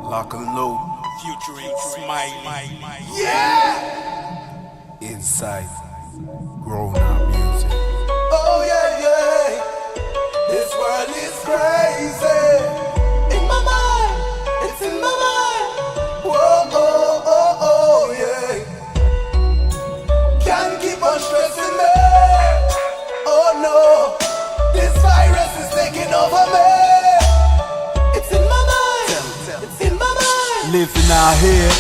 Lock and load. Featuring Smiley. Yeah! Inside. Grown up music. Oh yeah, yeah. This world is crazy. In my mind, it's in my mind. Whoa, oh, oh, oh, yeah. Can't keep on stressing me. Oh no, this virus is taking over me. It's in my mind. It's in my mind. Living out here,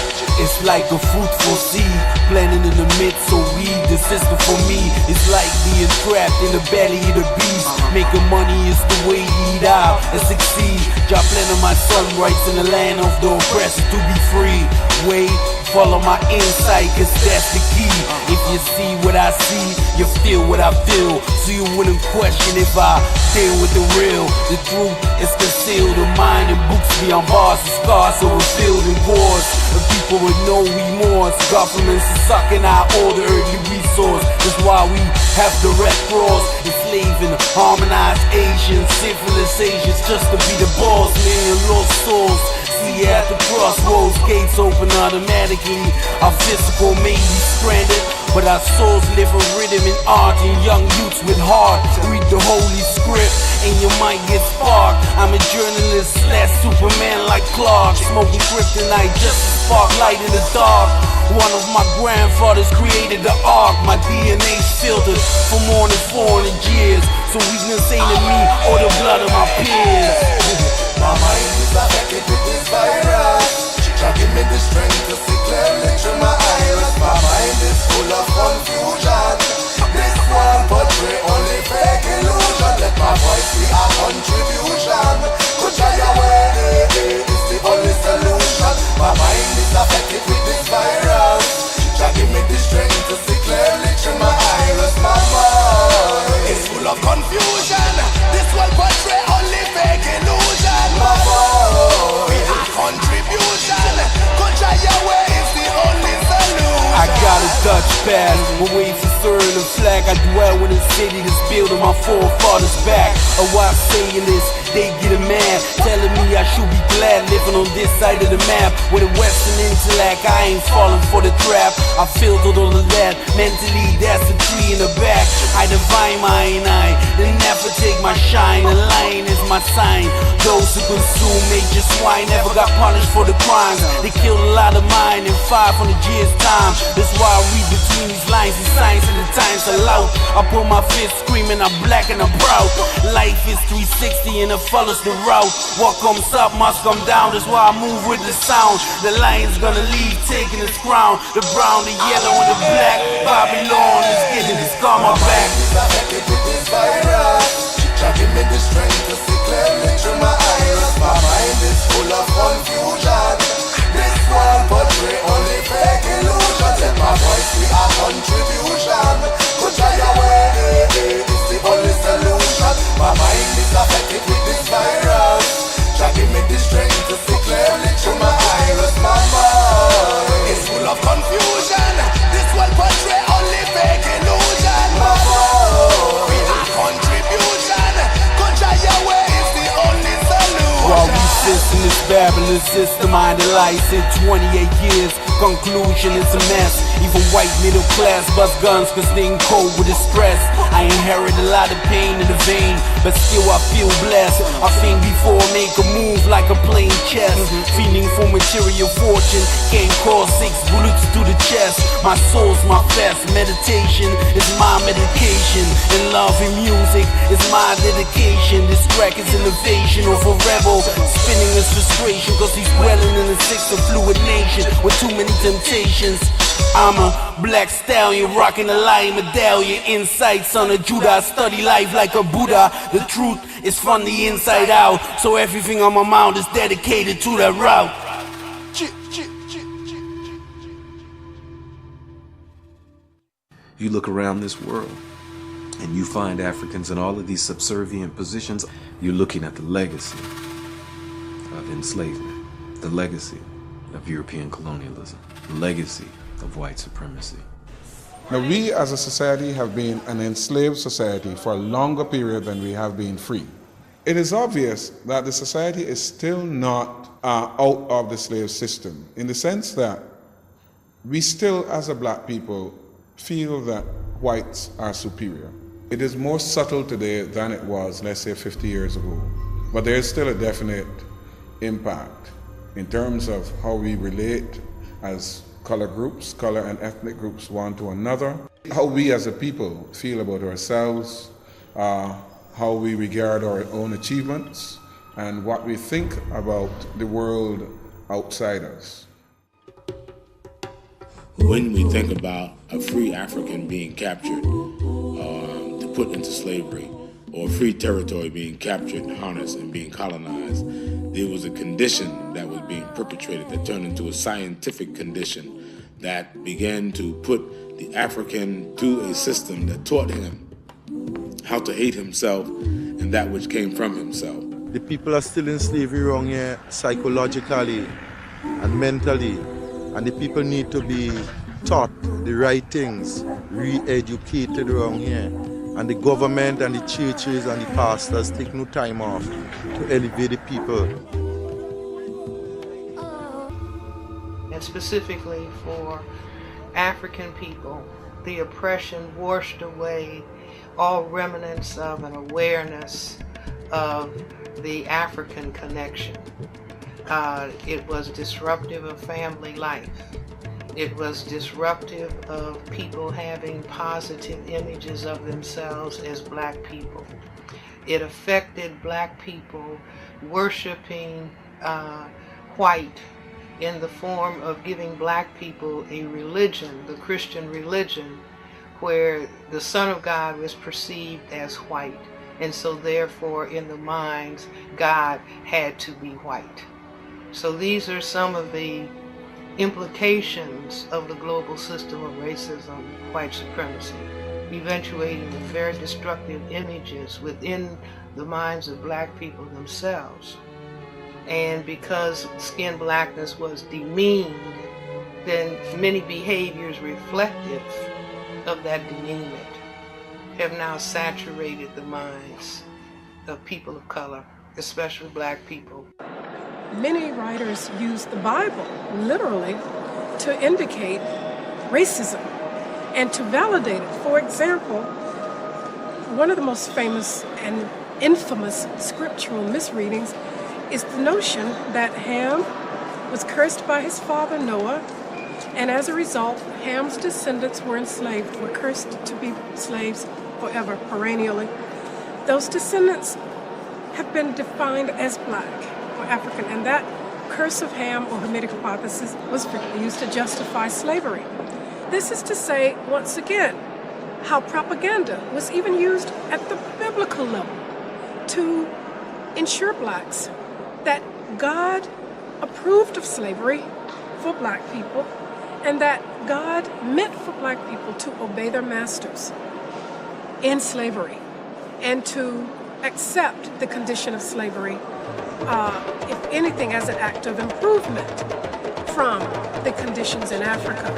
it's like a fruitful seed, planted in the midst of weed. The system for me is like being trapped in the belly of the beast. Making money is the way to eat out and succeed. Job planting my son rights in the land of the oppressed to be free. Wait, follow my insight, cause that's the key. If you see what I see, you feel what I feel. So you wouldn't question if I deal with the real. The truth is concealed, the mind and books beyond bars and scars, so we're filled in wars. The people with no remorse, governments are sucking out all the earthly resource. That's why we have the Red Cross, enslaving harmonized Asian civilizations just to be the boss. Million lost souls, see at the crossroads, gates open automatically. Our physical may be stranded, but our souls live a rhythm in art. And young youths with heart read the holy script and your mind gets sparked. I'm a journalist slash Superman like Clark, smoking kryptonite just to spark light in the dark. One of my grandfathers created the ark. My DNA's filtered for more than 400 years, so weakness ain't in me or the blood of my peers. My mind is affected with this virus. Jah give me the strength to see clearly through my iris. My mind is full of confusion. This one portray only fake illusion. Let my voice be a contribution. Could try away, it's the only solution. My mind is affected with this virus. Jah give me the strength to see clearly through my iris. My mind is full of confusion. This one portray only fake illusion. My mind, we are contribution. Could try away, it's the only solution. I got a Dutch pass, but wait for certain the flag. I dwell in a city that's built on my forefathers' back. A wife saying this, they get a man telling me I should be glad living on this side of the map. With a Western intellect, I ain't falling for the trap. I filtered all of that, mentally that's a tree in the back. I divine my eye, they never take my shine. The lion is my sign. Those who consume major swine never got punished for the crimes. They killed a lot of mine in 500 years time. That's why I read between these lines, these signs and the times are loud. I put my fist screaming, I'm black and I'm proud. Life is 360 and it follows the route. What comes up must come down, that's why I move with the sound. The lion's gonna leave, taking his crown. The brown, the yellow and the black. Babylon is getting its karma back. My mind is affected with this virus. Jah give me the strength to see clearly through my iris. My mind is full of confusion. This one portray only fake illusion. Let my voice be a contribution. Could try away, it's the only solution. My mind is affected with this virus. Jah give me the strength to see clearly through my iris. My mind is full of confusion. This one portray only fake illusion. My mind, we are contribution. Could try away, it's the only solution. While we sit in this Babylon system, I analyze it 28 years. Conclusion is a mess. Even white middle class bust guns cause they ain't cold with the stress. I inherit a lot of pain in the vein, but still I feel blessed. I think before I make a move like a plain chess. Feeling for material fortune, can't cause 6 bullets to the chest. My soul's my fest, meditation is my medication. And love and music is my dedication. This track is innovation of a rebel, spinning his frustration cause he's dwelling in a sixth of fluid nation with too many temptations. I'm a black stallion rocking a lion medallion. Insights on a Judah, I study life like a Buddha. The truth is from the inside out, so everything on my mind is dedicated to that route. You look around this world and you find Africans in all of these subservient positions. You're looking at the legacy of enslavement, the legacy of European colonialism, the legacy of white supremacy. Now, we as a society have been an enslaved society for a longer period than we have been free. It is obvious that the society is still not out of the slave system, in the sense that we still, as a black people, feel that whites are superior. It is more subtle today than it was, let's say, 50 years ago. But there is still a definite impact in terms of how we relate as color groups, color and ethnic groups one to another, how we as a people feel about ourselves, how we regard our own achievements, and what we think about the world outside us. When we think about a free African being captured, to put into slavery, or free territory being captured, harnessed, and being colonized, there was a condition that was being perpetrated that turned into a scientific condition that began to put the African through a system that taught him how to hate himself and that which came from himself. The people are still in slavery around here psychologically and mentally, and the people need to be taught the right things, re-educated around here. And the government and the churches and the pastors take no time off to elevate the people. And specifically for African people, the oppression washed away all remnants of an awareness of the African connection. It was disruptive of family life. It was disruptive of people having positive images of themselves as black people. It affected black people worshiping white in the form of giving black people a religion, the Christian religion, where the Son of God was perceived as white. And so therefore, in the minds, God had to be white. So these are some of the implications of the global system of racism, white supremacy, eventuating in very destructive images within the minds of black people themselves. And because skin blackness was demeaned, then many behaviors reflective of that demeanment have now saturated the minds of people of color, especially black people. Many writers use the Bible, literally, to indicate racism and to validate it. For example, one of the most famous and infamous scriptural misreadings is the notion that Ham was cursed by his father Noah, and as a result, Ham's descendants were enslaved, were cursed to be slaves forever, perennially. Those descendants have been defined as black or African, and that curse of Ham, or Hamitic hypothesis, was used to justify slavery. This is to say, once again, how propaganda was even used at the biblical level to ensure blacks that God approved of slavery for black people, and that God meant for black people to obey their masters in slavery and to accept the condition of slavery, if anything, as an act of improvement from the conditions in Africa.